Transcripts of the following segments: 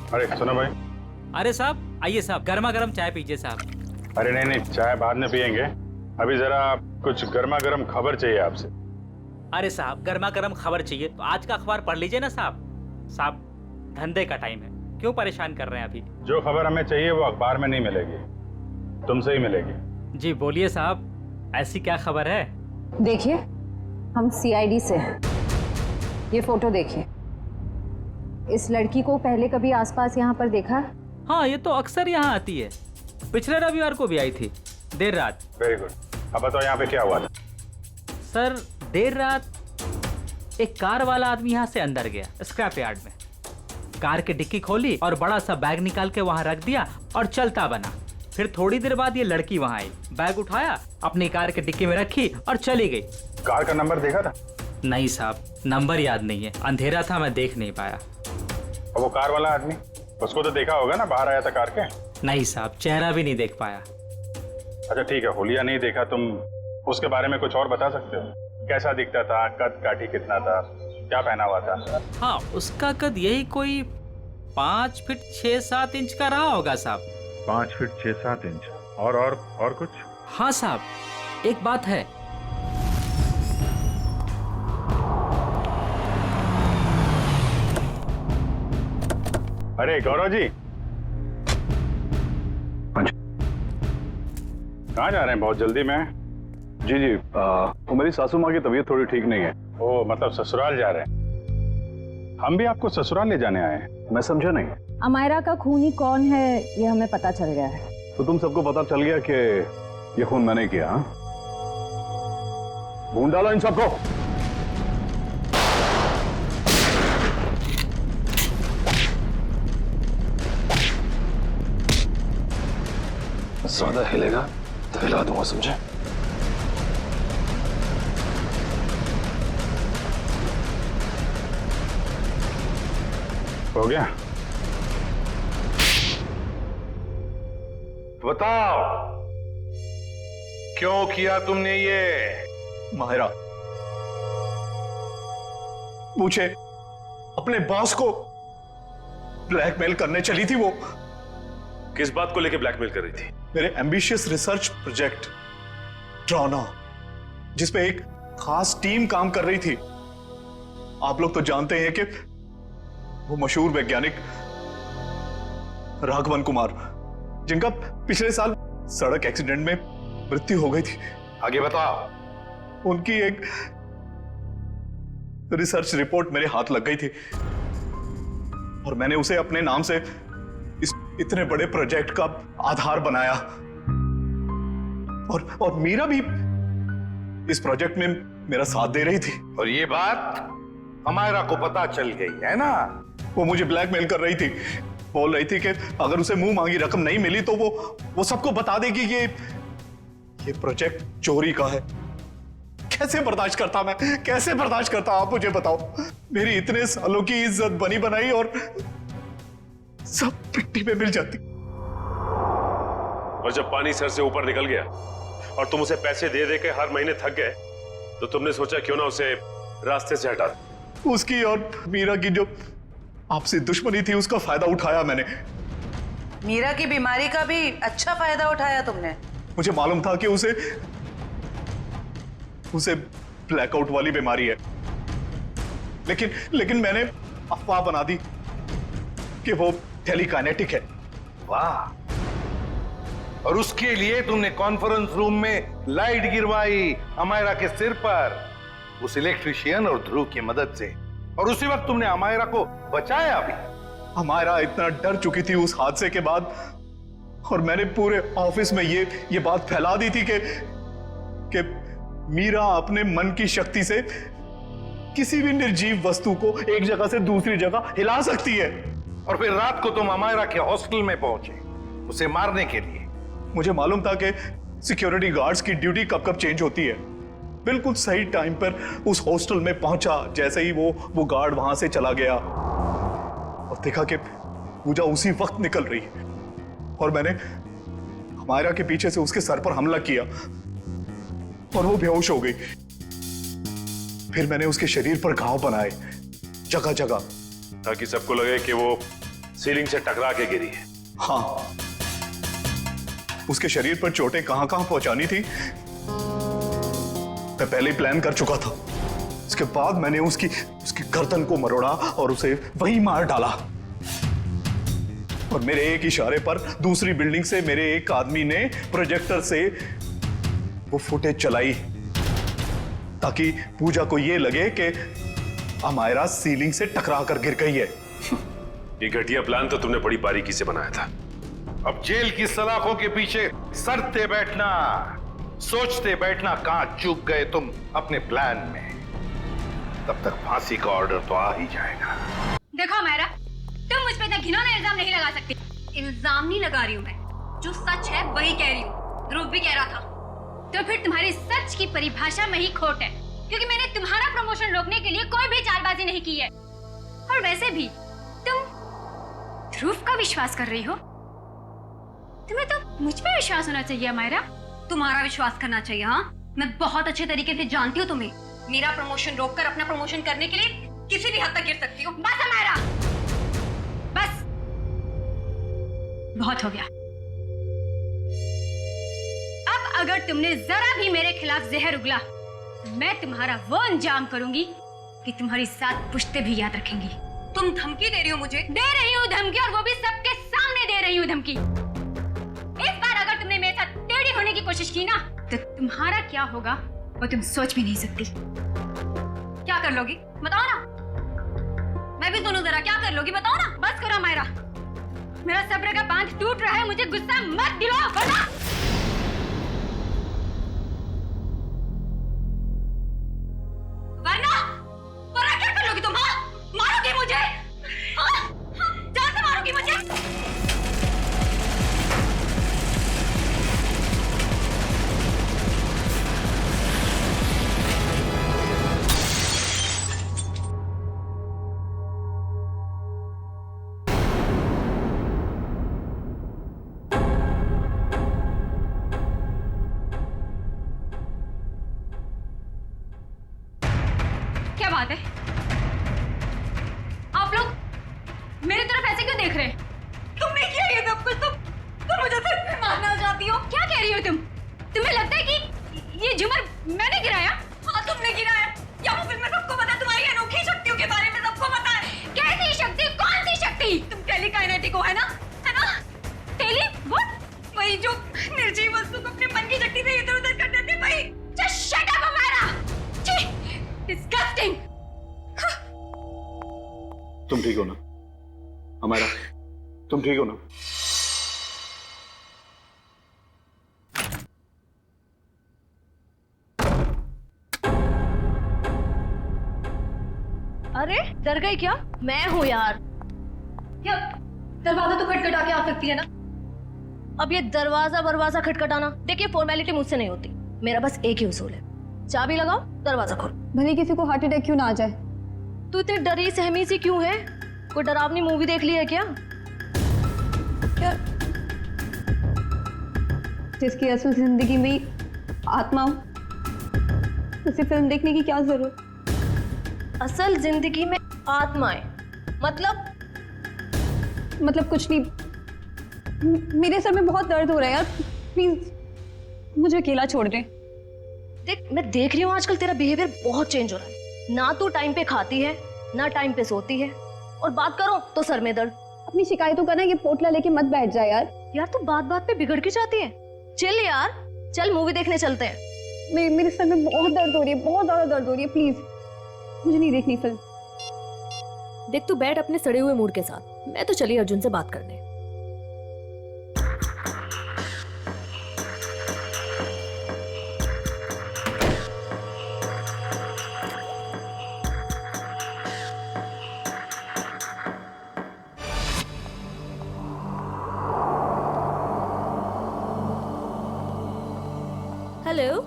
अरे सुनो भाई। अरे साहब आइए साहब, गर्मा गर्म चाय पीजिए साहब। अरे नहीं नहीं, चाय बाद में पियेंगे, अभी जरा कुछ गर्मा गर्म खबर चाहिए आपसे। अरे साहब गर्मा गर्म खबर चाहिए तो आज का अखबार पढ़ लीजिए ना साहब। साहब धंधे का टाइम है, क्यों परेशान कर रहे हैं अभी। जो खबर हमें चाहिए वो अखबार में नहीं मिलेगी, तुमसे ही मिलेगी। जी बोलिए साहब, ऐसी क्या खबर है। देखिए, हम सीआईडी से हैं। ये फोटो देखिए। इस लड़की को पहले कभी आसपास यहाँ पर देखा? हाँ ये तो अक्सर यहाँ आती है, पिछले रविवार को भी आई थी देर रात। Very good. अब बताओ यहाँ पे क्या हुआ था? सर देर रात एक कार वाला आदमी यहाँ से अंदर गया स्क्रैप यार्ड में, कार की डिक्की खोली और बड़ा सा बैग निकाल के वहाँ रख दिया और चलता बना। फिर थोड़ी देर बाद ये लड़की वहाँ आई, बैग उठाया, अपनी कार की डिक्की में रखी और चली गई। कार का नंबर देखा था? नहीं साहब, नंबर याद नहीं है, अंधेरा था, मैं देख नहीं पाया। और वो कार वाला आदमी, उसको तो देखा होगा ना, बाहर आया था कार के? नहीं साहब, चेहरा भी नहीं देख पाया। अच्छा ठीक है, होलिया नहीं देखा, तुम उसके बारे में कुछ और बता सकते हो? कैसा दिखता था, कद काठी कितना था, क्या पहना हुआ था? हाँ उसका कद यही कोई 5 फीट 6-7 इंच का रहा होगा साहब। 5 फीट 6-7 इंच। और कुछ? हाँ साहब एक बात है। अरे गौरव जी, कहाँ जा रहे हैं बहुत जल्दी में? जी वो मेरी सासू माँ की तबीयत थोड़ी ठीक नहीं है। ओ मतलब ससुराल जा रहे हैं? हम भी आपको ससुराल ले जाने आए हैं। मैं समझा नहीं। अमायरा का खूनी कौन है ये हमें पता चल गया है। तो तुम सबको पता चल गया कि ये खून मैंने किया? हाँ, ढूंढ डालो इन सबको। ज्यादा हिलेगा तो हिला दूंगा, समझे? हो गया? बताओ क्यों किया तुमने ये? माहिरा पूछे, अपने बॉस को ब्लैकमेल करने चली थी वो। किस बात को लेकर ब्लैकमेल कर रही थी? मेरे एम्बिशियस रिसर्च प्रोजेक्ट ड्रोना, जिसपे एक खास टीम काम कर रही थी। आप लोग तो जानते हैं कि वो मशहूर वैज्ञानिक राघवन कुमार, जिनका पिछले साल सड़क एक्सीडेंट में मृत्यु हो गई थी। आगे बताओ। उनकी एक रिसर्च रिपोर्ट मेरे हाथ लग गई थी और मैंने उसे अपने नाम से इस इतने बड़े प्रोजेक्ट का आधार बनाया। और मीरा भी इस प्रोजेक्ट में मेरा साथ दे रही थी। और ये बात अमायरा को पता चल गई है ना? वो मुझे ब्लैकमेल कर रही थी, बोल रही थी कि अगर उसे मुंह मांगी रकम नहीं मिली तो वो सबको बता देगी कि ये प्रोजेक्ट चोरी का है। कैसे बर्दाश्त करता मैं, कैसे बर्दाश्त करता? आप मुझे बताओ। मेरी इतने सालों की इज्जत बनी बनाई और सब मिट्टी में मिल जाती। और जब पानी सर से ऊपर निकल गया और तुम उसे पैसे दे दे के हर महीने थक गए, तो तुमने सोचा क्यों ना उसे रास्ते से हटा दो। उसकी और मीरा की जो आपसी दुश्मनी थी, उसका फायदा उठाया मैंने। मीरा की बीमारी का भी अच्छा फायदा उठाया तुमने। मुझे मालूम था कि उसे ब्लैकआउट वाली बीमारी है, लेकिन मैंने अफवाह बना दी कि वो टेलीकाइनेटिक है। वाह! और उसके लिए तुमने कॉन्फ्रेंस रूम में लाइट गिरवाई अमायरा के सिर पर, उस इलेक्ट्रिशियन और ध्रुव की मदद से। और उसी वक्त तुमने अमायरा को बचाया भी। अमायरा इतना डर चुकी थी उस हादसे के बाद, और मैंने पूरे ऑफिस में ये बात फैला दी थी कि मीरा अपने मन की शक्ति से किसी भी निर्जीव वस्तु को एक जगह से दूसरी जगह हिला सकती है। और फिर रात को तुम अमायरा के हॉस्टल में पहुंचे उसे मारने के लिए। मुझे मालूम था कि सिक्योरिटी गार्ड्स की ड्यूटी कब कब चेंज होती है। बिल्कुल सही टाइम पर उस हॉस्टल में पहुंचा। जैसे ही वो गार्ड वहां से चला गया और देखा कि पूजा उसी वक्त निकल रही है, और मैंने अमायरा के पीछे से उसके सर पर हमला किया और वो बेहोश हो गई। फिर मैंने उसके शरीर पर घाव बनाए जगह जगह, ताकि सबको लगे कि वो सीलिंग से टकरा के गिरी है। हाँ, उसके शरीर पर चोटें कहां कहां पहुंचानी थी मैं पहले ही प्लान कर चुका था। उसके बाद मैंने उसकी गर्दन को मरोड़ा और उसे वहीं मार डाला। और मेरे एक इशारे पर दूसरी बिल्डिंग से मेरे एक आदमी ने प्रोजेक्टर से वो फुटेज चलाई ताकि पूजा को ये लगे कि अमायरा सीलिंग से टकरा कर गिर गई है। ये घटिया प्लान तो तुमने बड़ी बारीकी से बनाया था। अब जेल की सलाखों के पीछे सरते बैठना, सोचते बैठना कहां चूक गए तुम अपने प्लान में। तब तक फांसी का ऑर्डर तो आ ही जाएगा। देखो अमायरा, तुम मुझ पे इतना घिनौना इल्जाम नहीं लगा सकती। इल्जाम नहीं लगा रही हूँ मैं, जो सच है वही कह रही हूँ। ध्रुव भी कह रहा था। तो फिर तुम्हारी सच की परिभाषा में ही खोट है, क्योंकि मैंने तुम्हारा प्रमोशन रोकने के लिए कोई भी चालबाजी नहीं की है। और वैसे भी तुम ध्रुव का विश्वास कर रही हो। तुम्हें तो मुझ पे विश्वास होना चाहिए अमायरा। तुम्हारा विश्वास करना चाहिए। हाँ, मैं बहुत अच्छे तरीके से जानती हूँ तुम्हें। मेरा प्रमोशन रोककर अपना प्रमोशन करने के लिए किसी भी हद तक गिर सकती हो। बस अमायरा, बस बहुत हो गया। अब अगर तुमने जरा भी मेरे खिलाफ जहर उगला, मैं तुम्हारा वो अंजाम करूंगी कि तुम्हारी 7 पुश्तें भी याद रखेंगी। तुम धमकी दे रही हो मुझे? दे रही हूँ धमकी, और वो भी सबके सामने दे रही हूँ धमकी। इस बार अगर तुमने मेरे साथ टेढ़ी होने की कोशिश की ना, तो तुम्हारा क्या होगा वो तुम सोच भी नहीं सकती। क्या कर लोगी बताओ ना? मैं भी सुनूं जरा, क्या कर लोगी बताओ ना? बस करो मायरा, मेरा सब्र का बांध टूट रहा है। मुझे गुस्सा मत दिलाओ, वरना क्या कर लोगी तुम? हाँ, मारोगी मुझे? हाँ, जान से मारोगी मुझे? क्या बात है? आप लोग मेरी तरफ ऐसे क्यों देख रहे हैं? तुमने किया ये सब कुछ? तुम मुझे सिर्फ मारना चाहती हो? क्या कह रही हो तुम? तुम्हें लगता है कि ये झूमर मैंने गिराया? हाँ, तुमने गिराया। या वो फिल्म में सबको पता है, तुम्हारी अनोखी शक्तियों के बारे में सबको पता है। कैसी शक्ति? कौन सी शक्ति? तुम टेलीकाइनेटिक हो, है ना? है ना? Tele what? वही जो निर्जीव वस्तु को अपने मन की शक्ति से इधर-उधर कर देते, वही। Just shut up Amaira. छी, डिस्गस्टिंग। तुम ठीक हो ना अमायरा? तुम ठीक हो ना? अरे डर गई क्या? मैं हूँ यार। क्या दरवाजा तो खटखटा के आ सकती है ना? अब ये दरवाजा खटखटाना, देखिए फॉर्मेलिटी मुझसे नहीं होती। मेरा बस एक ही उसूल है, चाबी लगाओ, दरवाजा खोलो। भले किसी को हार्ट अटैक क्यों ना आ जाए। तू इतनी डरी सहमी सी क्यों है? कोई डरावनी मूवी देख ली है क्या? क्या? जिसकी असल जिंदगी में आत्मा हो, उसे फिल्म देखने की क्या जरूरत? असल जिंदगी में आत्माएं मतलब कुछ नहीं। मेरे सर में बहुत दर्द हो रहा है यार, प्लीज मुझे अकेला छोड़ दे। देख, मैं देख रही हूँ आजकल तेरा बिहेवियर बहुत चेंज हो रहा है। ना तू टाइम पे खाती है, ना टाइम पे सोती है, और बात करो तो सर में दर्द। अपनी शिकायतों का ना ये पोटला लेके मत बैठ जा यार। यार तू बात बात पे बिगड़ के जाती है। चल यार, चल मूवी देखने चलते हैं। मेरे सर में बहुत दर्द हो रही है, बहुत ज्यादा दर्द हो रही है। प्लीज मुझे नहीं देखनी फिल्म। देख, तू बैठ अपने सड़े हुए मूड के साथ। मैं तो चली अर्जुन से बात करने। हेलो।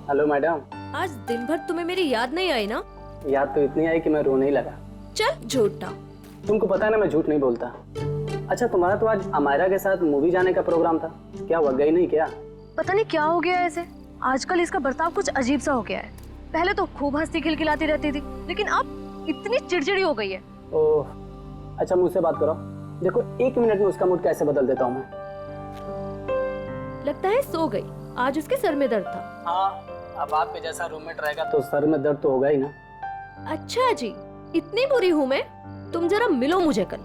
Hello madam. आज दिन भर तुम्हें मेरी याद नहीं आई ना? याद तो इतनी आई कि मैं रोने ही लगा। चल झूठा। तुमको पता है ना मैं झूठ नहीं बोलता। अच्छा, तुम्हारा तो आज अमायरा के साथ मूवी जाने का प्रोग्राम था, क्या हुआ, गई नहीं क्या? पता नहीं क्या हो गया ऐसे, आजकल इसका बर्ताव कुछ अजीब सा हो गया है। पहले तो खूब हंसती खिलखिलाती रहती थी, लेकिन अब इतनी चिड़चिड़ी हो गई है। ओह, अच्छा मुझसे बात करो। देखो 1 मिनट में उसका मूड कैसे बदल देता हूँ मैं। लगता है सो गई, आज उसके सर में दर्द था। हाँ, अब आपके जैसा रूममेट रहेगा तो सर में दर्द तो होगा ही ना। अच्छा जी, इतनी बुरी हूँ मैं? तुम जरा मिलो मुझे कल,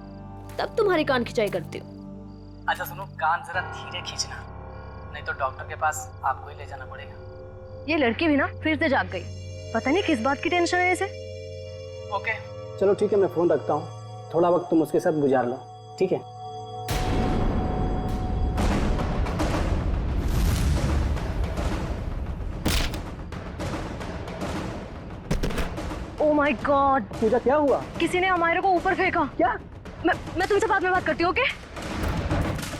तब तुम्हारी कान खिंचाई करती हूँ। अच्छा सुनो, कान जरा धीरे खींचना, नहीं तो डॉक्टर के पास आपको ही ले जाना पड़ेगा। ये लड़की भी ना फिर से जाग गई, पता नहीं किस बात की टेंशन है इसे। ओके चलो ठीक है, मैं फोन रखता हूँ, थोड़ा वक्त तुम उसके साथ गुजार लो, ठीक है? ओह माय गॉड, पूजा क्या हुआ? किसी ने अमायरा को ऊपर फेंका। क्या? मैं तुमसे बाद में बात करती हूँ, ओके?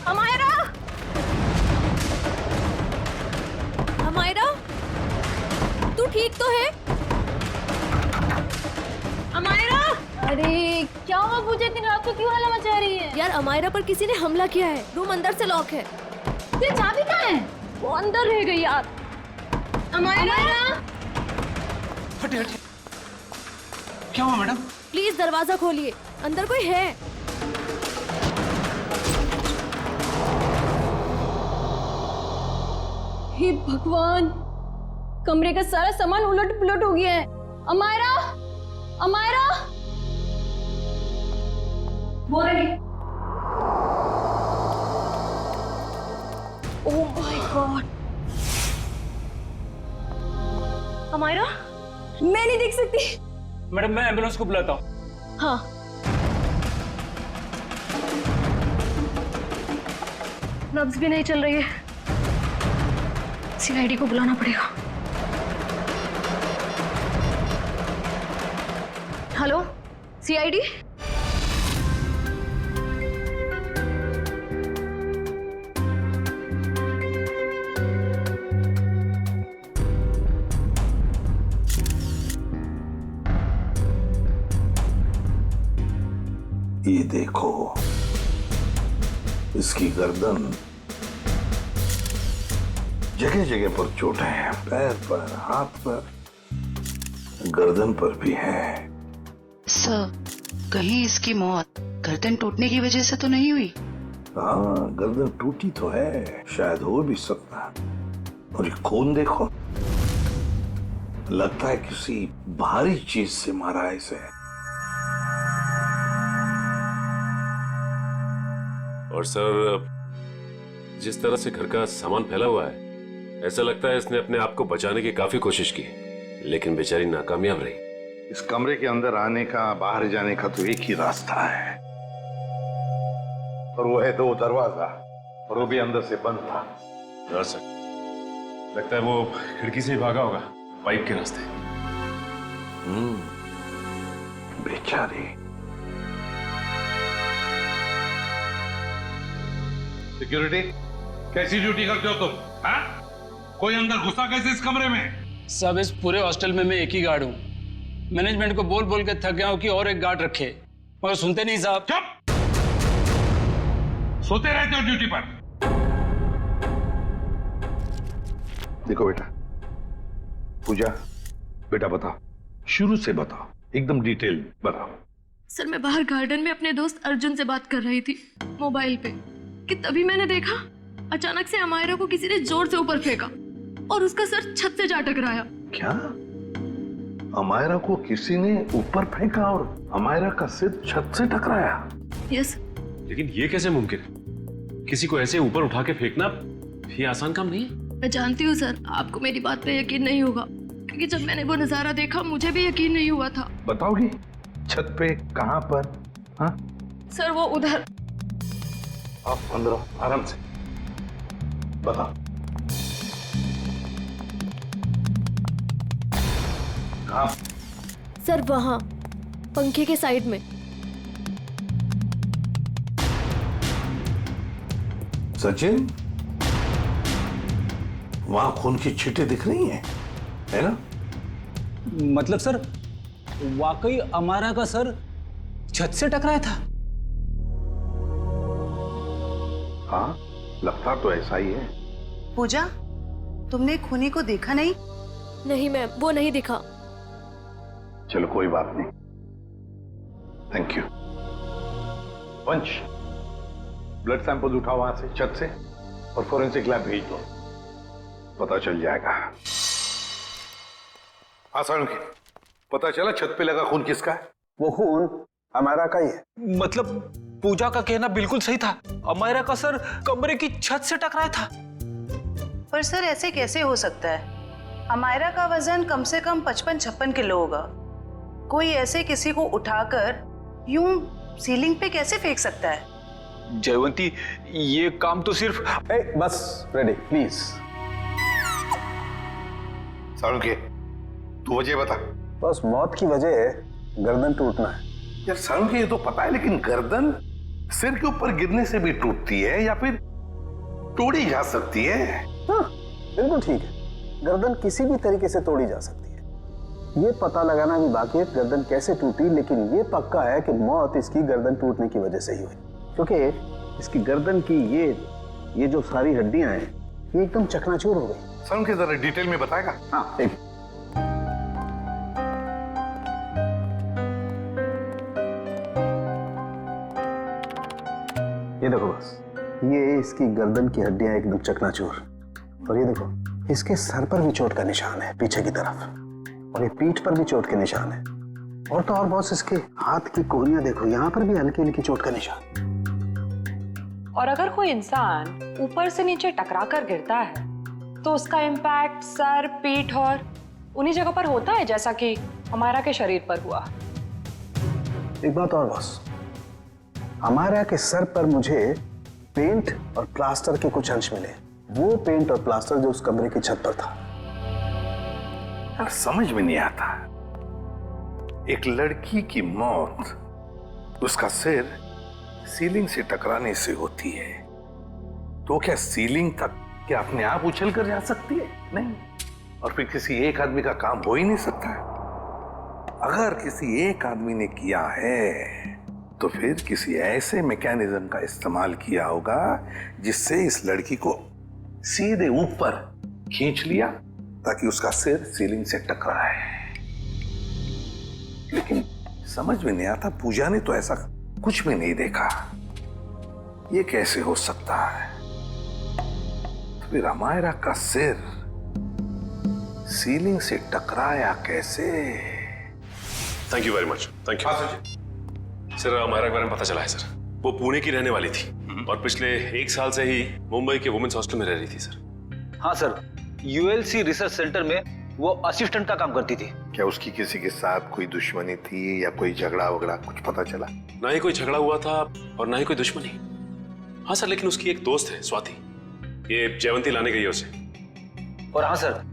अमायरा, अमायरा, तू ठीक तो है? अमायरा! अरे क्या हुआ पूजा, इतनी रात को क्यों हल्ला मचा रही है? यार अमायरा पर किसी ने हमला किया है, रूम अंदर से लॉक है। ये चाबी कहाँ है? वो अंदर रह गई यार। अमायरा! हटे हटे, क्या हुआ मैडम? प्लीज दरवाजा खोलिए, अंदर कोई है। हे भगवान, कमरे का सारा सामान उलट पुलट हो गया है। अमायरा, अमायरा, वो रही। ओह माय गॉड, अमायरा, मैं नहीं देख सकती। मैडम मैं एम्बुलेंस को बुलाता हूँ। हाँ नब्ज भी नहीं चल रही है, सीआईडी को बुलाना पड़ेगा। हेलो सीआईडी, ये देखो, इसकी गर्दन, जगह जगह पर चोटें हैं, पैर पर, हाथ पर, गर्दन पर भी है। सर, कहीं इसकी मौत गर्दन टूटने की वजह से तो नहीं हुई? हाँ, गर्दन टूटी तो है, शायद हो भी सकता। और ये खून देखो, लगता है किसी भारी चीज से मारा है इसे। और सर, जिस तरह से घर का सामान फैला हुआ है, ऐसा लगता है इसने अपने आप को बचाने की काफी कोशिश की, लेकिन बेचारी नाकामयाब रही। इस कमरे के अंदर आने का, बाहर जाने का तो एक ही रास्ता है, और वो है 2 दरवाजा, और वो भी अंदर से बंद था। हाँ सर, लगता है वो खिड़की से ही भागा होगा, पाइप के रास्ते। बेचारी। सिक्योरिटी, कैसी ड्यूटी करते हो तुम? हाँ? कोई अंदर घुसा कैसे इस कमरे में? सब इस पूरे हॉस्टल में मैं एक ही गार्ड हूँ। मैनेजमेंट को बोल बोल के थक गया हूँ कि और एक गार्ड रखे, मगर सुनते नहीं साहब। चुप! सोते रहते हो ड्यूटी पर। देखो बेटा, पूजा, बेटा बताओ, शुरू से बताओ, एकदम डिटेल बताओ। सर मैं बाहर गार्डन में अपने दोस्त अर्जुन से बात कर रही थी मोबाइल पे, कि तभी मैंने देखा अचानक से अमायरा को किसी ने जोर से ऊपर फेंका और उसका सर छत से जा टकराया। क्या? अमायरा को किसी ने ऊपर फेंका और अमायरा का सिर छत से टकराया? यस। लेकिन ये कैसे मुमकिन है? किसी को ऐसे ऊपर उठा के फेंकना ये आसान काम नहीं है। मैं जानती हूँ सर, आपको मेरी बात पे यकीन नहीं होगा, क्योंकि जब मैंने वो नजारा देखा मुझे भी यकीन नहीं हुआ था। बताओगी? छत पे, कहां पर? हाँ? सर वो उधर। आप अंदर आओ, आराम से बताओ। कहां? सर वहां पंखे के साइड में। सचिन, वहां खून की छींटें दिख रही हैं, है ना? मतलब सर, वाकई अमायरा का सर छत से टकराया था? हाँ, लगता तो ऐसा ही है। पूजा, तुमने खूनी को देखा नहीं? नहीं मैम, वो नहीं दिखा। चलो कोई बात नहीं, थैंक यू। वंश, ब्लड सैंपल उठाओ वहां से, छत से, और फोरेंसिक लैब भेज दो, पता चल जाएगा। हाँ सालुंकी, पता चला छत पे लगा खून किसका है? वो खून अमायरा का ही है। मतलब पूजा का कहना बिल्कुल सही था, अमायरा का सर कमरे की छत से टकराया था। पर सर ऐसे कैसे हो सकता है? अमायरा का वजन कम से कम 55-56 किलो होगा। कोई ऐसे किसी को उठाकर यूं सीलिंग पे कैसे फेंक सकता है? जयवंती, ये काम तो सिर्फ बस रेडी प्लीज। सालुंकी, तू वजह बता। बस मौत की वजह है गर्दन टूटना है। यार सालुंकी, ये तो पता है, लेकिन गर्दन सिर के ऊपर गिरने से भी टूटती है या फिर तोड़ी जा सकती है? हाँ, बिल्कुल ठीक है, गर्दन किसी भी तरीके से तोड़ी जा सकती है। ये पता लगाना भी बाकी है गर्दन कैसे टूटी, लेकिन ये पक्का है कि मौत इसकी गर्दन टूटने की वजह से ही हुई, क्योंकि इसकी गर्दन की ये जो सारी हड्डियां हैं ये एकदम चकनाचूर हो गई। सालुंकी, जरा डिटेल में बताएगा? हाँ ठीक। ये देखो बस, ये इसकी गर्दन की हड्डियां एकदम चकनाचूर, और ये देखो इसके सर पर भी चोट का निशान है पीछे की तरफ, और ये पीठ पर भी चोट के निशान है, और तो और बॉस इसके हाथ की कोहनियां देखो, यहाँ पर भी हल्की हल्की चोट का निशान। और अगर कोई इंसान ऊपर से नीचे टकरा कर गिरता है तो उसका इम्पैक्ट सर, पीठ और उन्हीं जगह पर होता है जैसा कि अमायरा के शरीर पर हुआ। एक बात और बॉस, अमायरा के सर पर मुझे पेंट और प्लास्टर के कुछ अंश मिले, वो पेंट और प्लास्टर जो उस कमरे की छत पर था। यार समझ में नहीं आता, एक लड़की की मौत उसका सिर सीलिंग से टकराने से होती है, तो क्या सीलिंग तक क्या अपने आप उछल कर जा सकती है? नहीं। और फिर किसी एक आदमी का काम हो ही नहीं सकता। अगर किसी एक आदमी ने किया है तो फिर किसी ऐसे मैकेनिज्म का इस्तेमाल किया होगा जिससे इस लड़की को सीधे ऊपर खींच लिया ताकि उसका सिर सीलिंग से टकराए। लेकिन समझ में नहीं आता, पूजा ने तो ऐसा कुछ भी नहीं देखा, ये कैसे हो सकता है? तो फिर अमायरा का सिर सीलिंग से टकराया कैसे? Thank you very much. Thank you sir. Amaira के बारे में पता चला है सर, वो पुणे की रहने वाली थी और पिछले 1 साल से ही मुंबई के वुमेन्स हॉस्टल में रह रही थी सर। हाँ सर, यूएलसी रिसर्च सेंटर में वो असिस्टेंट का काम करती थी। क्या उसकी किसी के साथ कोई दुश्मनी थी या कोई झगड़ा वगड़ा कुछ पता चला? ना ही कोई झगड़ा हुआ था और ना ही कोई दुश्मनी। हाँ सर, लेकिन उसकी एक दोस्त है स्वाति, ये जयवंती लाने गई है उसे। और हाँ सर,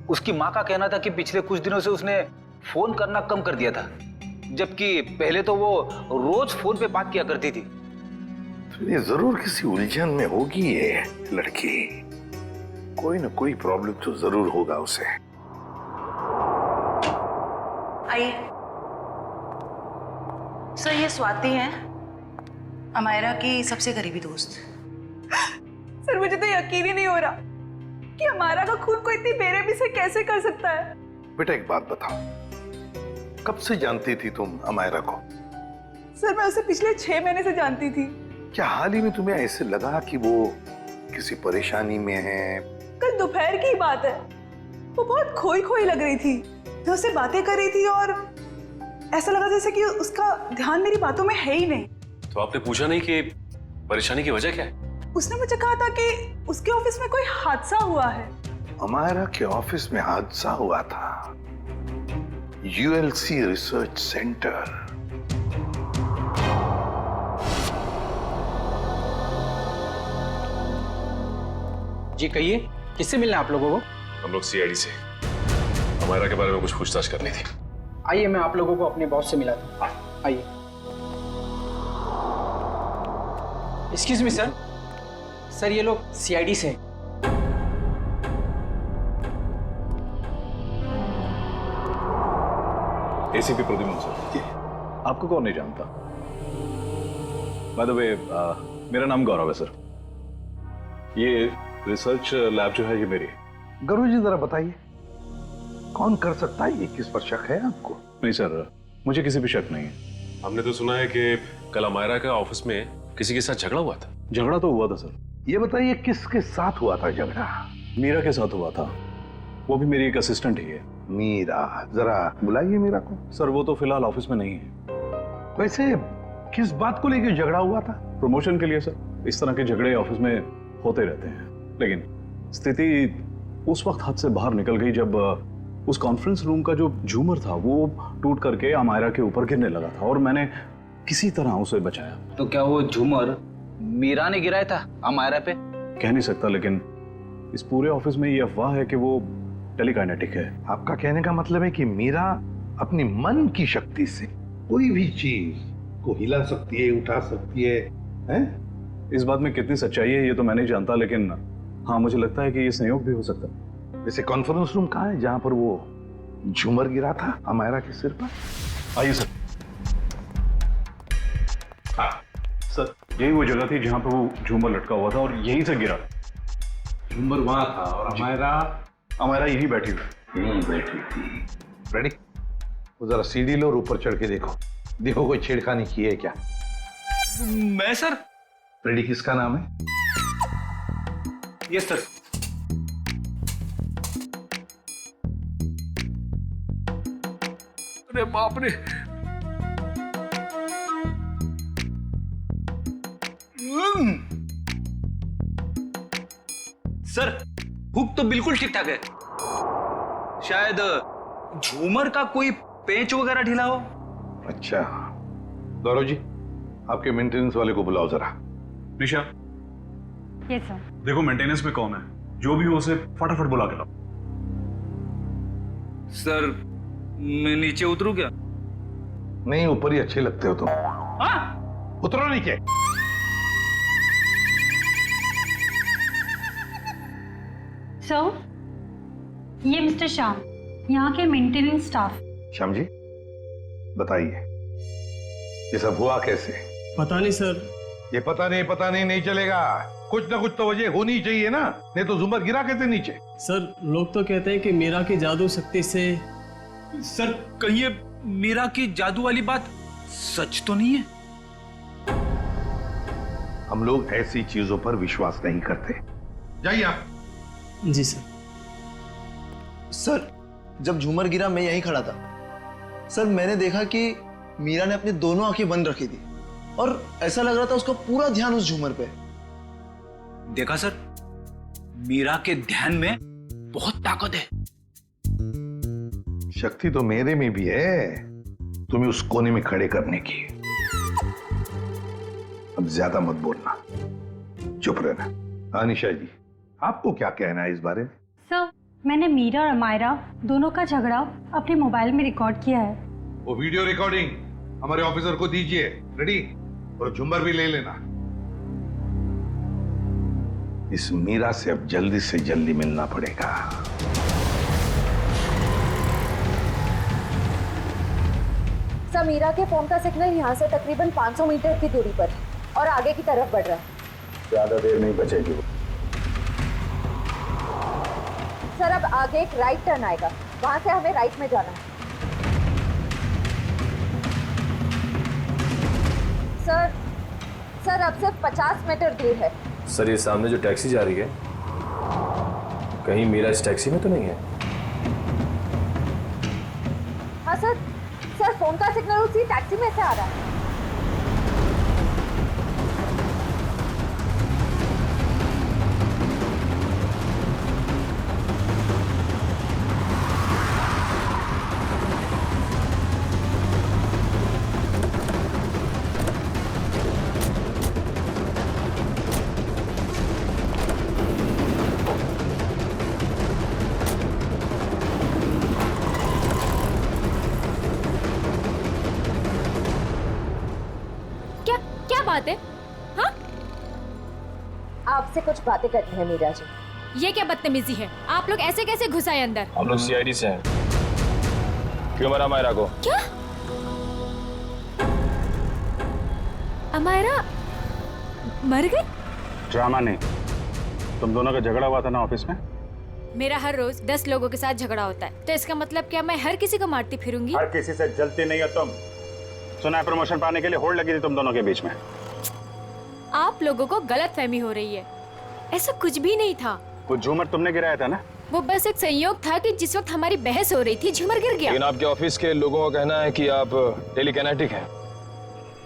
उसकी माँ का कहना था कि पिछले कुछ दिनों से उसने फोन करना कम कर दिया था, जबकि पहले तो वो रोज फोन पे बात किया करती थी। तो ये जरूर किसी उलझन में होगी ये लड़की, कोई ना कोई प्रॉब्लम तो जरूर होगा उसे। आइए सर, ये स्वाति है, अमायरा की सबसे करीबी दोस्त। सर मुझे तो यकीन ही नहीं हो रहा कि अमायरा का खून कोई इतनी बेरहमी से कैसे कर सकता है। बेटा एक बात बताओ, कब से जानती थी तुम अमायरा को? सर मैं उसे पिछले 6 महीने से जानती थी। क्या हाल ही में तुम्हें ऐसे लगा कि वो किसी परेशानी में है? कल दोपहर की बात है, वो बहुत खोई खोई लग रही थी, मैं उससे बातें कर रही थी और ऐसा लगा जैसे कि उसका ध्यान मेरी बातों में है ही नहीं। तो आपने पूछा नहीं कि परेशानी की वजह क्या है? उसने मुझे कहा था कि उसके ऑफिस में कोई हादसा हुआ है। अमायरा के ऑफिस में हादसा हुआ था? ULC research centre. जी कहिए, किससे मिलना है आप लोगों को? हम लोग सीआईडी से, अमायरा के बारे में कुछ पूछताछ करनी थी। आइए मैं आप लोगों को अपने बॉस से मिलाता हूँ, आइए। एक्सक्यूज मी सर, सर ये लोग सीआईडी से हैं। ACP Pradyuman sir. आपको कौन नहीं जानता? बाय द वे, मेरा नाम गौरव है सर। ये रिसर्च लैब जो है ये मेरी है। गौरव जी जरा बताइए, कौन कर सकता है ये? किस पर शक है आपको? नहीं सर, मुझे किसी भी शक नहीं है। हमने तो सुना है कि कल अमायरा का ऑफिस में किसी के साथ झगड़ा हुआ था? झगड़ा तो हुआ था सर। ये बताइए किसके साथ हुआ था झगड़ा? मीरा के साथ हुआ था, वो भी मेरी एक असिस्टेंट ही है। मीरा, जरा बुलाइए मीरा को। सर वो तो फिलहाल ऑफिस में नहीं है। वैसे किस बात को लेकर झगड़ा हुआ था? प्रमोशन के लिए सर। इस तरह के झगड़े ऑफिस में होते रहते हैं, लेकिन स्थिति उस वक्त हाथ से बाहर निकल गई जब उस कॉन्फ्रेंस रूम का जो झूमर था वो टूट करके अमायरा के ऊपर गिरने लगा था और मैंने किसी तरह उसे बचाया। तो क्या वो झूमर मीरा ने गिराया था अमायरा पे? कह नहीं सकता, लेकिन इस पूरे ऑफिस में ये अफवाह है कि वो टेलीकाइनेटिक है। आपका कहने का मतलब है कि मीरा अपनी मन की शक्ति से कोई भी चीज को हिला सकती है, उठा सकती है, हैं? इस बात में कितनी सच्चाई है ये तो मैं नहीं जानता, लेकिन हाँ मुझे लगता है कि ये संयोग भी हो सकता है। वैसे कॉन्फ्रेंस रूम कहाँ है जहां पर वो झूमर गिरा था अमायरा के सिर पर? आइए सर। हाँ सर, यही वो जगह थी जहां पर वो झूमर लटका हुआ था और यहीं से गिरा। झूमर वहां था और अमायरा यहीं बैठी थी। रेडी? वो जरा सीढ़ी लो और ऊपर चढ़ के देखो कोई छेड़खानी की है क्या? मैं सर? रेडी किसका नाम है? Yes sir. अरे बाप रे, सर हुक तो बिल्कुल ठीक ठाक है, शायद झूमर का कोई पेंच वगैरह ढीला हो। अच्छा गौरव जी, आपके मेंटेनेंस वाले को बुलाओ जरा। निशा, यस सर। देखो मेंटेनेंस में कौन है, जो भी हो उसे फटाफट बुला के लाओ। सर मैं नीचे उतरूं क्या? नहीं, ऊपर ही अच्छे लगते हो तुम। उतरो नीचे। सर, ये मिस्टर श्याम, यहाँ के मेंटेनेंस स्टाफ। श्याम जी बताइए ये सब हुआ कैसे? पता नहीं सर। ये पता नहीं चलेगा, कुछ ना कुछ तो वजह होनी चाहिए ना, नहीं तो झूमर गिरा कैसे नीचे? सर लोग तो कहते हैं कि मीरा की जादू शक्ति से। सर कहीं ये मीरा की जादू वाली बात सच तो नहीं है? हम लोग ऐसी चीजों पर विश्वास नहीं करते। जाइए आप। जी सर। सर जब झूमर गिरा मैं यहीं खड़ा था सर, मैंने देखा कि मीरा ने अपनी दोनों आंखें बंद रखी थी और ऐसा लग रहा था उसका पूरा ध्यान उस झूमर पे। देखा सर, मीरा के ध्यान में बहुत ताकत है। शक्ति तो मेरे में भी है, तुम्हें उस कोने में खड़े करने की। अब ज्यादा मत बोलना, चुप रहना। अनिशा जी, आपको क्या कहना है इस बारे में? सर, मैंने मीरा और अमायरा दोनों का झगड़ा अपने मोबाइल में रिकॉर्ड किया है। वो वीडियो रिकॉर्डिंग हमारे ऑफिसर को दीजिए। रेडी? और झूमर भी ले लेना। इस मीरा से अब जल्दी से जल्दी मिलना पड़ेगा। सर, मीरा के फोन का सिग्नल यहाँ से तकरीबन 500 मीटर की दूरी पर और आगे की तरफ बढ़ रहा है। ज्यादा देर नहीं बचेगी वो। सर, अब आगे एक राइट टर्न आएगा, वहां से हमें राइट में जाना है। सर अब सिर्फ 50 मीटर दूर है। सर ये सामने जो टैक्सी जा रही है, कहीं मीरा इस टैक्सी में तो नहीं है? हाँ सर फोन का सिग्नल उसी टैक्सी में से आ रहा है। बात है? हाँ? आपसे कुछ बातें करनी है मीरा जी। ये क्या बदतमीजी है? आप लोग ऐसे कैसे घुस आए अंदर? हम लोग सीआईडी से हैं। क्यों मरा अमायरा को? क्या? अमायरा मर गई? ड्रामा नहीं, तुम दोनों का झगड़ा हुआ था ना ऑफिस में। मेरा हर रोज 10 लोगों के साथ झगड़ा होता है, तो इसका मतलब क्या मैं हर किसी को मारती फिरूंगी? हर किसी से जलती नहीं है तुम। सुना है प्रमोशन पाने के लिए होड़ लगी थी तुम दोनों के बीच में। आप लोगों को गलतफहमी हो रही है। ऐसा कुछ भी नहीं था। वो झूमर तुमने गिराया था ना? वो बस एक संयोग था कि जिस वक्त हमारी बहस हो रही थी झूमर गिर गया। लेकिन आपके ऑफिस के लोगों का कहना है कि आप टेलीकिनेटिक हैं,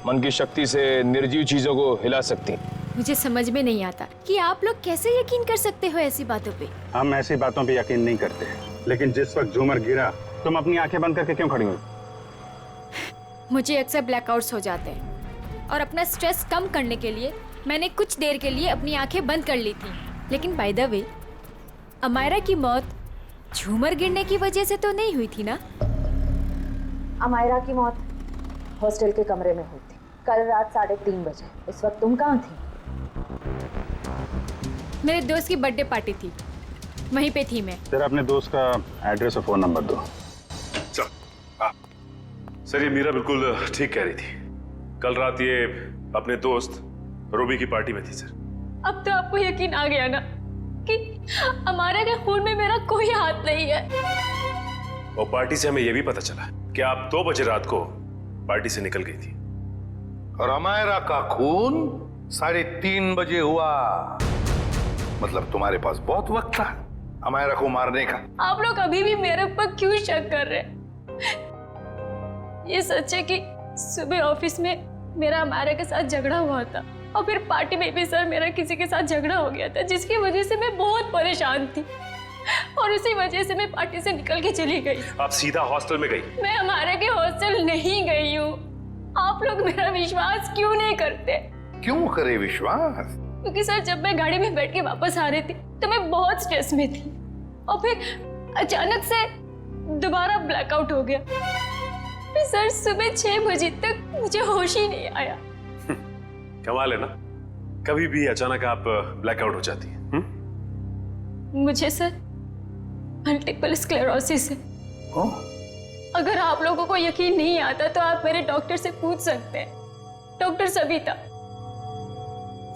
मन की शक्ति से निर्जीव चीजों को हिला सकती हैं। मुझे समझ में नहीं आता कि आप लोग कैसे यकीन कर सकते हो ऐसी बातों पे। हम ऐसी बातों पे यकीन नहीं करते, लेकिन जिस वक्त झूमर गिरा तुम अपनी आंखें बंद करके क्यों खड़ी हुई? मुझे अक्सर ब्लैकआउट्स हो जाते हैं और अपना स्ट्रेस कम करने के लिए मैंने कुछ देर के लिए अपनी आंखें बंद कर ली थी। लेकिन बाय द वे, अमायरा की मौत झूमर गिरने की वजह से तो नहीं हुई थी ना? अमायरा की मौत हॉस्टल के कमरे में हुई थी कल रात 3:30 बजे। इस वक्त तुम कहाँ थी? मेरे दोस्त की बर्थडे पार्टी थी, वहीं पे थी मैं। तेरा अपने दोस्त का एड्रेस और फोन नंबर दो। सर, ये मीरा बिल्कुल ठीक कह रही थी। कल रात ये अपने दोस्त रूबी की पार्टी में थी सर। अब तो आपको यकीन आ गया ना कि अमायरा के खून में मेरा कोई हाथ नहीं है। और पार्टी से हमें यह भी पता चला कि आप 2 बजे रात को पार्टी से निकल गई थी। और अमायरा का खून 3:30 बजे हुआ। मतलब तुम्हारे पास बहुत वक्त था अमायरा को मारने का। आप लोग अभी भी मेरे ऊपर क्यों शक कर रहे हैं? ये सच है कि सुबह ऑफिस में मेरा अमायरा के साथ झगड़ा हुआ था और फिर पार्टी में भी सर मेरा किसी के साथ झगड़ा हो गया था, जिसकी वजह से मैं बहुत परेशान थी और उसी वजह से मैं पार्टी से निकल के चली गई। आप सीधा हॉस्टल में गई? मैं अमायरा के हॉस्टल नहीं गई हूँ। आप लोग मेरा विश्वास क्यों नहीं करते? क्यों करे विश्वास? क्योंकि सर जब मैं गाड़ी में बैठ के वापस आ रही थी तो मैं बहुत स्ट्रेस में थी और फिर अचानक से दोबारा ब्लैकआउट हो गया। फिर सर सुबह 6 बजे तक मुझे होश ही नहीं आया। कमाल है ना, कभी भी अचानक आप ब्लैकआउट हो जाती हैं। मुझे सर मल्टीपल स्क्लेरोसिस है। अगर आप लोगों को यकीन नहीं आता तो आप मेरे डॉक्टर से पूछ सकते हैं, डॉक्टर सविता।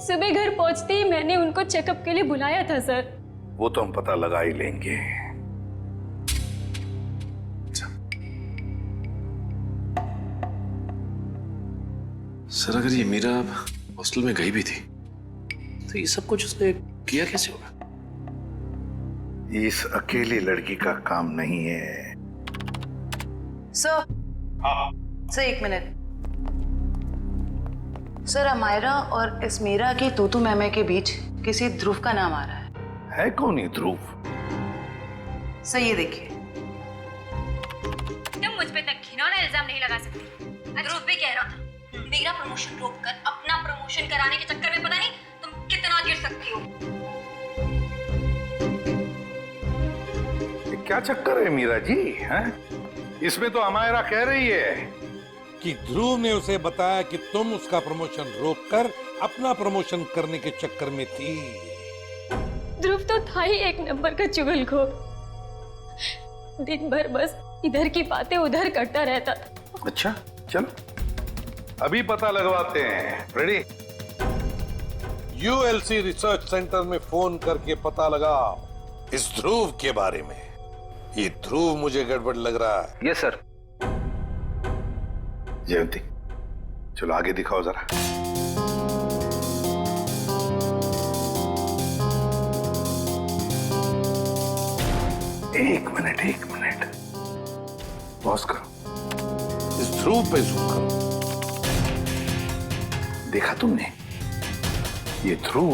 सुबह घर पहुंचते ही मैंने उनको चेकअप के लिए बुलाया था सर। वो तो हम पता लगा ही लेंगे। सर, अगर ये मीरा हॉस्टल में गई भी थी तो ये सब कुछ उसने किया कैसे होगा? इस अकेली लड़की का काम नहीं है। Sir, sir 1 minute. Sir, Amaira और इस मीरा की तूतू मैमे के बीच किसी ध्रुव का नाम आ रहा है कौन ये ध्रुव? सर ये देखिए। तुम मुझ पे तक घिनौना इल्जाम नहीं लगा सकती। ध्रुव भी कह रहा था मेरा प्रमोशन रोककर अपना प्रमोशन कराने के चक्कर में पता नहीं तुम कितना गिर सकती हो। ये क्या चक्कर है मीरा जी? हैं? इसमें तो अमायरा कह रही है कि ध्रुव ने उसे बताया कि तुम उसका प्रमोशन रोककर अपना प्रमोशन करने के चक्कर में थी। ध्रुव तो था ही एक नंबर का चुगलखोर। दिन भर बस इधर की बातें उधर करता रहता था। अच्छा, चल अभी पता लगवाते हैं। रेडी? यूएलसी रिसर्च सेंटर में फोन करके पता लगा इस ध्रुव के बारे में। ये ध्रुव मुझे गड़बड़ लग रहा है। Yes sir. जयंती, चलो आगे दिखाओ जरा। एक मिनट पॉज करो। इस ध्रुव पे जूम करो। देखा तुमने? ये ध्रुव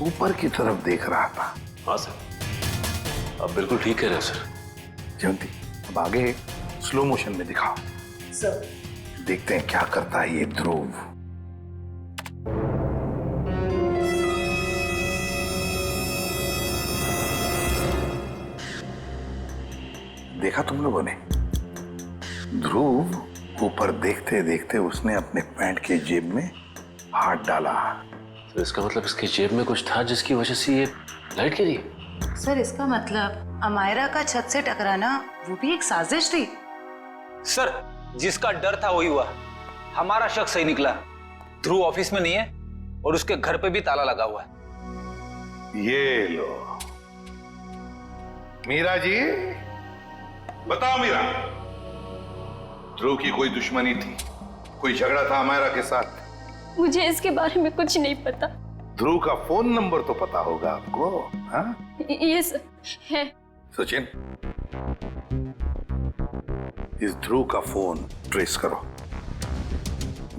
ऊपर की तरफ देख रहा था। हाँ सर, आप बिल्कुल ठीक कह रहे हो सर। जयंती, अब आगे स्लो मोशन में दिखाओ। सर देखते हैं क्या करता है ये ध्रुव। देखा तुम लोगों ने? ध्रुव ऊपर देखते देखते उसने अपने पैंट के जेब में हाथ डाला। तो इसका मतलब इसकी जेब में कुछ था जिसकी वजह से ये लाइट गिरी? सर इसका मतलब अमायरा का छत से टकराना वो भी एक साजिश थी। सर, जिसका डर था वही हुआ। हमारा शक सही निकला। ध्रुव ऑफिस में नहीं है और उसके घर पे भी ताला लगा हुआ है। ये लो मीरा जी, बताओ मीरा, ध्रुव की कोई दुश्मनी थी? कोई झगड़ा था अमायरा के साथ? मुझे इसके बारे में कुछ नहीं पता। ध्रुव का फोन नंबर तो पता होगा आपको? हाँ? ये सर है। सचिन, इस ध्रुव का फोन ट्रेस करो।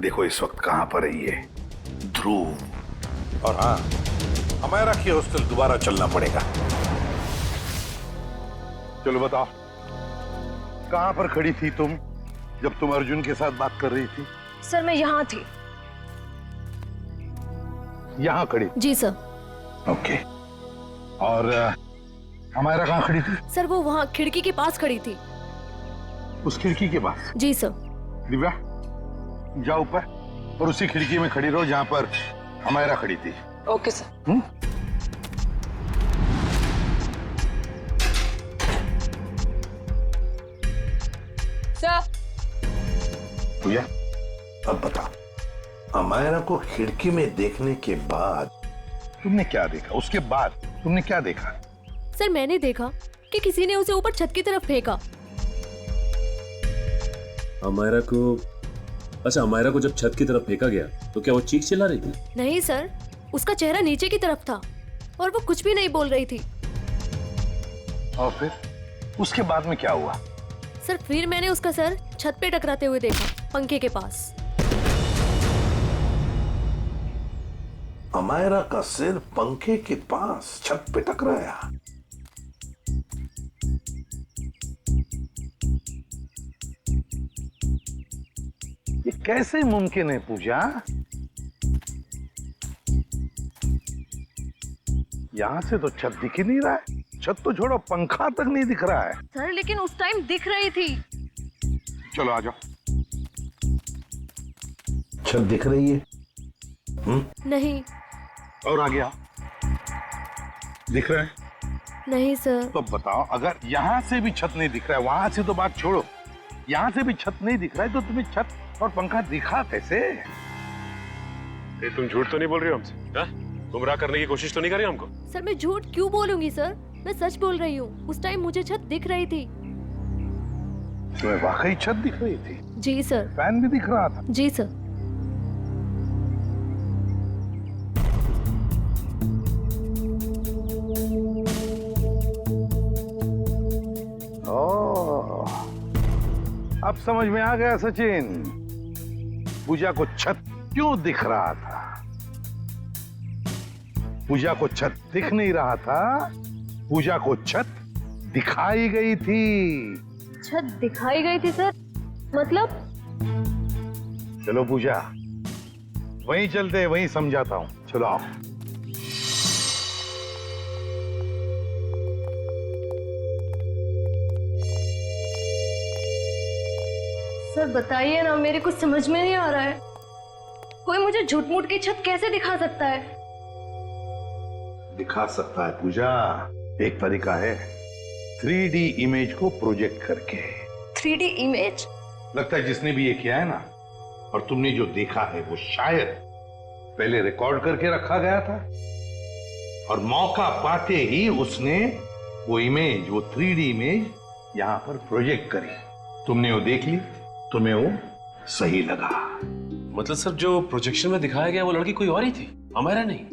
देखो इस वक्त कहां पर है ये ध्रुव। और हाँ, हमारा की हॉस्टल दोबारा चलना पड़ेगा। चलो बताओ, कहां पर खड़ी थी तुम जब तुम अर्जुन के साथ बात कर रही थी? सर मैं यहाँ थी। यहाँ खड़ी? जी सर। ओके। और हमारा कहाँ खड़ी थी? सर वो वहाँ खिड़की के पास खड़ी थी। उस खिड़की के पास? जी सर। दिव्या, जाओ ऊपर और उसी खिड़की में खड़ी रहो जहाँ पर हमारा खड़ी थी। Okay sir. सर। भैया, अब बताओ, अमायरा को खिड़की में देखने के बाद तुमने क्या देखा? उसके बाद तुमने क्या देखा? सर मैंने देखा कि किसी ने उसे ऊपर छत की तरफ फेंका। अमायरा को, अच्छा अमायरा को जब छत की तरफ फेंका गया तो क्या वो चीख चिल्ला रही थी? नहीं सर, उसका चेहरा नीचे की तरफ था और वो कुछ भी नहीं बोल रही थी। और फिर उसके बाद में क्या हुआ? सर फिर मैंने उसका सर छत पे टकराते हुए देखा, पंखे के पास। अमायरा का सिर पंखे के पास छत पे टकराया। ये कैसे मुमकिन है पूजा? यहां से तो छत दिख ही नहीं रहा है। छत तो छोड़ो, पंखा तक नहीं दिख रहा है। सर लेकिन उस टाइम दिख रही थी। चलो आ जाओ। छत दिख रही है? नहीं। और आ गया? दिख रहा है? नहीं सर। तो बताओ, अगर यहां से भी छत नहीं दिख रहा है, वहां से तो बात छोड़ो, यहां से भी छत नहीं दिख रहा है, तो तुम्हें छत और पंखा दिखा कैसे? ये तुम झूठ तो नहीं बोल रही हो हमसे? हाँ? गुमराह करने की कोशिश तो नहीं कर रही हमको? सर मैं झूठ क्यों बोलूंगी सर, मैं सच बोल रही हूँ। उस टाइम मुझे छत दिख रही थी। तुम्हें वाकई छत दिख रही थी? जी सर। फैन भी दिख रहा था? जी सर। ओह, अब समझ में आ गया सचिन, पूजा को छत क्यों दिख रहा था। पूजा को छत दिख नहीं रहा था, पूजा को छत दिखाई गई थी। छत दिखाई गई थी सर? मतलब? चलो पूजा, वहीं चलते हैं, वहीं समझाता हूं। चलो आओ। सर बताइए ना, मेरे कुछ समझ में नहीं आ रहा है। कोई मुझे झूठ मूठ की छत कैसे दिखा सकता है? दिखा सकता है पूजा, एक तरीका है, 3D इमेज को प्रोजेक्ट करके। 3D image? लगता है जिसने भी ये किया है ना, और तुमने जो देखा है वो शायद पहले रिकॉर्ड करके रखा गया था, और मौका पाते ही उसने वो इमेज, वो 3D इमेज यहां पर प्रोजेक्ट करी। तुमने वो देख ली, तुम्हें वो सही लगा। मतलब सर जो प्रोजेक्शन में दिखाया गया वो लड़की कोई और ही थी, अमायरा नहीं?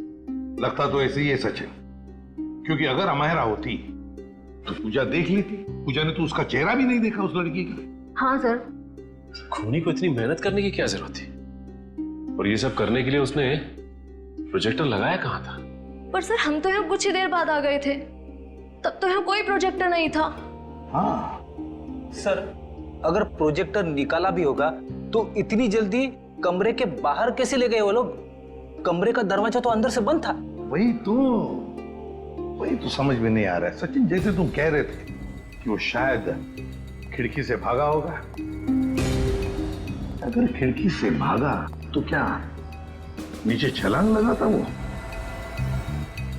लगता तो ऐसे ही है सचिन, क्योंकि अगर अमायरा होती तो पूजा देख लेती। पूजा ने तो उसका चेहरा भी नहीं देखा उस लड़की का। हाँ सर। खूनी को इतनी मेहनत करने की क्या जरूरत थी? और ये सब करने के लिए उसने प्रोजेक्टर लगाया कहाँ था? पर सर हम तो यहाँ कुछ ही देर बाद आ गए थे, तब तो यहाँ कोई प्रोजेक्टर नहीं था। हाँ सर, अगर प्रोजेक्टर निकाला भी होगा तो इतनी जल्दी कमरे के बाहर कैसे ले गए वो लोग? कमरे का दरवाजा तो अंदर से बंद था। वही तो समझ में नहीं आ रहा है सचिन। जैसे तुम कह रहे थे कि वो शायद खिड़की से भागा होगा, अगर खिड़की से भागा तो क्या नीचे छलांग लगा था वो?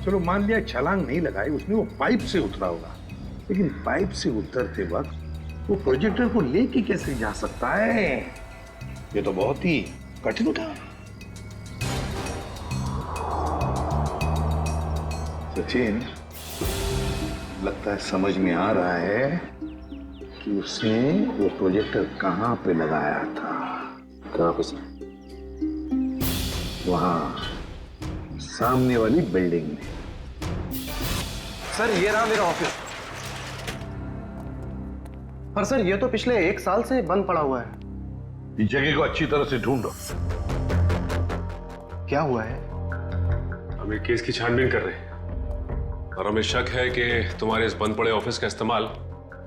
चलो मान लिया छलांग नहीं लगाई उसने, वो पाइप से उतरा होगा, लेकिन पाइप से उतरते वक्त वो प्रोजेक्टर को लेके कैसे जा सकता है? ये तो बहुत ही कठिन काम। सचिन, लगता है समझ में आ रहा है कि उसने वो प्रोजेक्टर कहां पे लगाया था। कहां पे सर? वहां सामने वाली बिल्डिंग में। सर ये रहा मेरा ऑफिस। पर सर ये तो पिछले 1 साल से बंद पड़ा हुआ है। इस जगह को अच्छी तरह से ढूंढो। क्या हुआ है? हम एक केस की छानबीन कर रहे हैं और हमें शक है कि तुम्हारे इस बंद पड़े ऑफिस का इस्तेमाल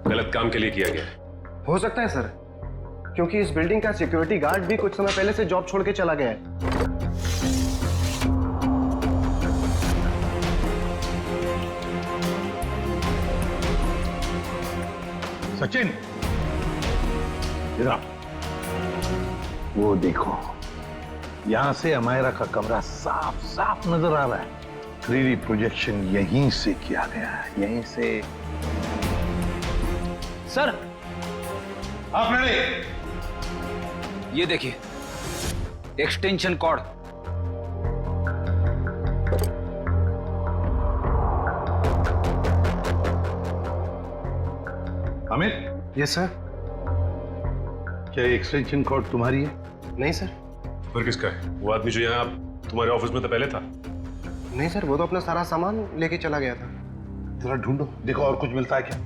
गलत काम के लिए किया गया है। हो सकता है सर, क्योंकि इस बिल्डिंग का सिक्योरिटी गार्ड भी कुछ समय पहले से जॉब छोड़ के चला गया है। सचिन, इधर वो देखो, यहां से अमायरा का कमरा साफ साफ नजर आ रहा है। 3D प्रोजेक्शन यहीं से किया गया है, यहीं से। सर आप रेडी? ये देखिए, extension cord. Amit. Yes sir. क्या ये एक्सटेंशन कॉर्ड तुम्हारी है? नहीं सर। फिर किसका है? वो आदमी जो यहाँ तुम्हारे ऑफिस में तो पहले था। नहीं सर, वो तो अपना सारा सामान लेके चला गया था। जरा ढूंढो, देखो और कुछ मिलता है क्या।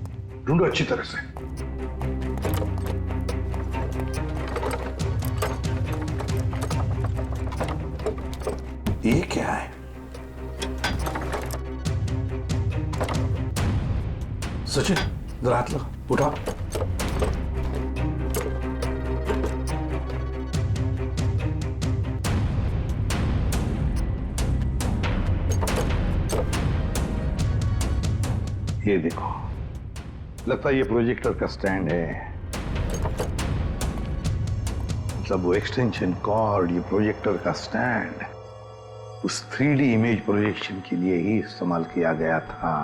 ढूंढो अच्छी तरह से। ये क्या है? सचिन, जरा हाथ लगा, उठा। ये देखो, लगता है ये प्रोजेक्टर का स्टैंड है। मतलब वो एक्सटेंशन कॉर्ड, ये प्रोजेक्टर का स्टैंड उस 3D इमेज प्रोजेक्शन के लिए ही इस्तेमाल किया गया था।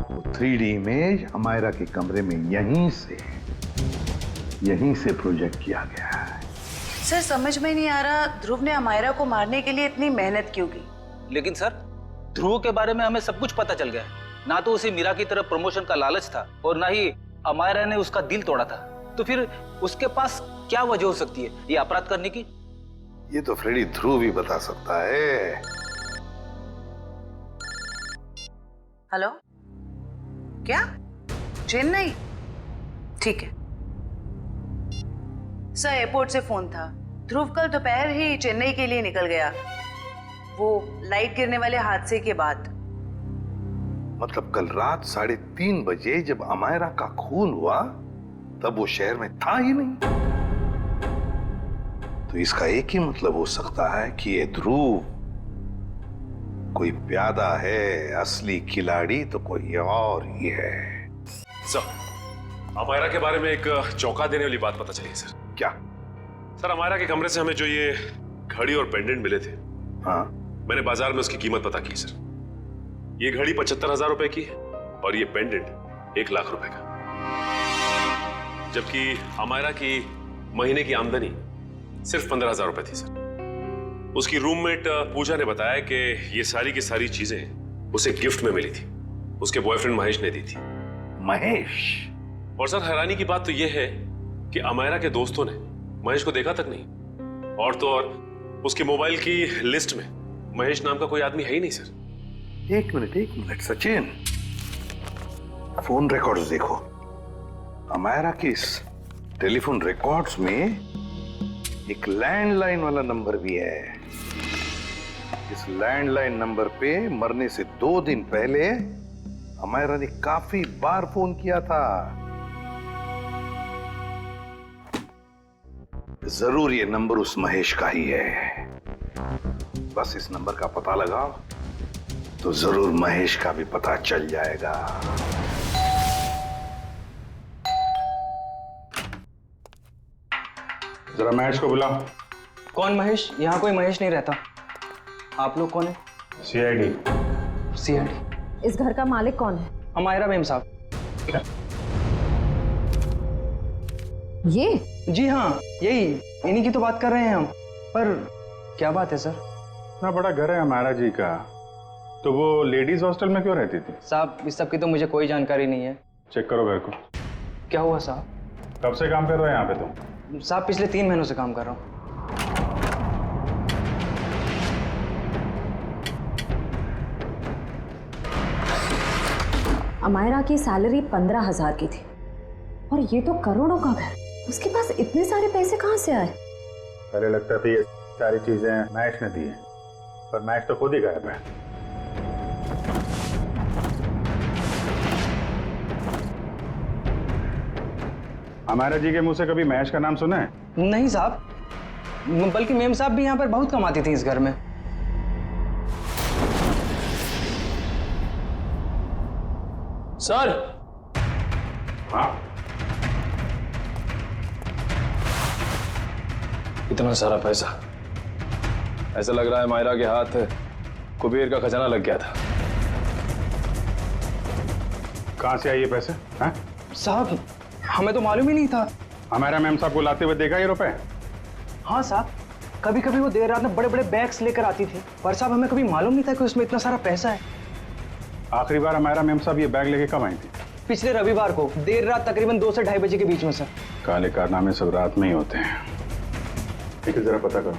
वो 3D इमेज अमायरा के कमरे में यहीं से प्रोजेक्ट किया गया है। सर समझ में नहीं आ रहा, ध्रुव ने अमायरा को मारने के लिए इतनी मेहनत क्यों की? लेकिन सर, ध्रुव के बारे में हमें सब कुछ पता चल गया। ना तो उसे मीरा की तरफ प्रमोशन का लालच था और ना ही अमायरा ने उसका दिल तोड़ा था। तो फिर उसके पास क्या वजह हो सकती है ये अपराध करने की? ये तो फ्रेडी ध्रुव ही बता सकता है। हेलो, क्या? चेन्नई? ठीक है सर, एयरपोर्ट से फोन था। ध्रुव कल दोपहर ही चेन्नई के लिए निकल गया, वो लाइट गिरने वाले हादसे के बाद। मतलब कल रात 3:30 बजे जब अमायरा का खून हुआ तब वो शहर में था ही नहीं। तो इसका एक ही मतलब हो सकता है कि ये ध्रुव कोई प्यादा है, असली खिलाड़ी तो कोई और ही है। सर, अमायरा के बारे में एक चौंका देने वाली बात पता चली है सर। क्या? सर, अमायरा के कमरे से हमें जो ये घड़ी और पेंडेंट मिले थे, हाँ, मैंने बाजार में उसकी कीमत पता की सर। ये घड़ी 75,000 रुपए की है और ये पेंडेंट 1 लाख रुपए का। जबकि अमायरा की महीने की आमदनी सिर्फ 15,000 रुपए थी सर। उसकी रूममेट पूजा ने बताया कि ये सारी की सारी चीजें उसे गिफ्ट में मिली थी, उसके बॉयफ्रेंड महेश ने दी थी। महेश? और सर, हैरानी की बात तो यह है कि अमायरा के दोस्तों ने महेश को देखा तक नहीं। और तो और उसके मोबाइल की लिस्ट में महेश नाम का कोई आदमी है ही नहीं सर। एक मिनट सचिन, फोन रिकॉर्ड्स देखो। अमायरा के इस टेलीफोन रिकॉर्ड्स में एक लैंडलाइन वाला नंबर भी है। इस लैंडलाइन नंबर पे मरने से 2 दिन पहले अमायरा ने काफी बार फोन किया था। जरूर ये नंबर उस महेश का ही है। बस इस नंबर का पता लगाओ तो जरूर महेश का भी पता चल जाएगा। जरा महेश को बुलाओ। कौन महेश? यहाँ कोई महेश नहीं रहता। आप लोग कौन है? सीआईडी। सीआईडी? इस घर का मालिक कौन है? अमायरा मेम साहब। ये? जी हाँ, यही, इन्हीं की तो बात कर रहे हैं हम। पर क्या बात है सर? इतना बड़ा घर है अमायरा जी का, तो वो लेडीज हॉस्टल में क्यों रहती थी? साहब, इस सब की तो मुझे कोई जानकारी नहीं है। चेक करो घर को। क्या हुआ साहब? कब से काम कर रहे हो यहाँ पे तुम? साहब, पिछले 3 महीनों से काम कर रहा हूँ। अमायरा की सैलरी 15,000 की थी और ये तो करोड़ों का घर, उसके पास इतने सारे पैसे कहाँ से आए? पहले लगता था ये सारी चीजें महेश ने दी हैं, पर महेश तो खुद ही गायब है। अमायरा जी के मुंह से कभी महेश का नाम सुना है? नहीं साहब, बल्कि मेम साहब भी यहाँ पर बहुत कमाती थी इस घर में। सर। हाँ? इतना सारा पैसा, ऐसा लग रहा है मायरा के हाथ कुबेर का खजाना लग गया था। कहां से आए ये पैसे? हाँ? साहब हमें तो मालूम ही नहीं था। अमायरा मैम साहब को लाते हुए देखा ये रुपए? हाँ साहब, कभी कभी वो देर रात में बड़े बड़े बैग्स लेकर आती थी, पर साहब हमें कभी मालूम नहीं था कि उसमें इतना सारा पैसा है। आखिरी बार अमायरा मैम साहब ये बैग लेके कब आई थी? पिछले रविवार को देर रात तकरीबन 2 से 2:30 बजे के बीच में सर। काले कारनामे सब रात में ही होते हैं, लेकिन जरा पता करो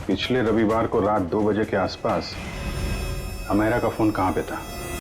पिछले रविवार को रात 2 बजे के आसपास अमायरा का फोन कहाँ पे था?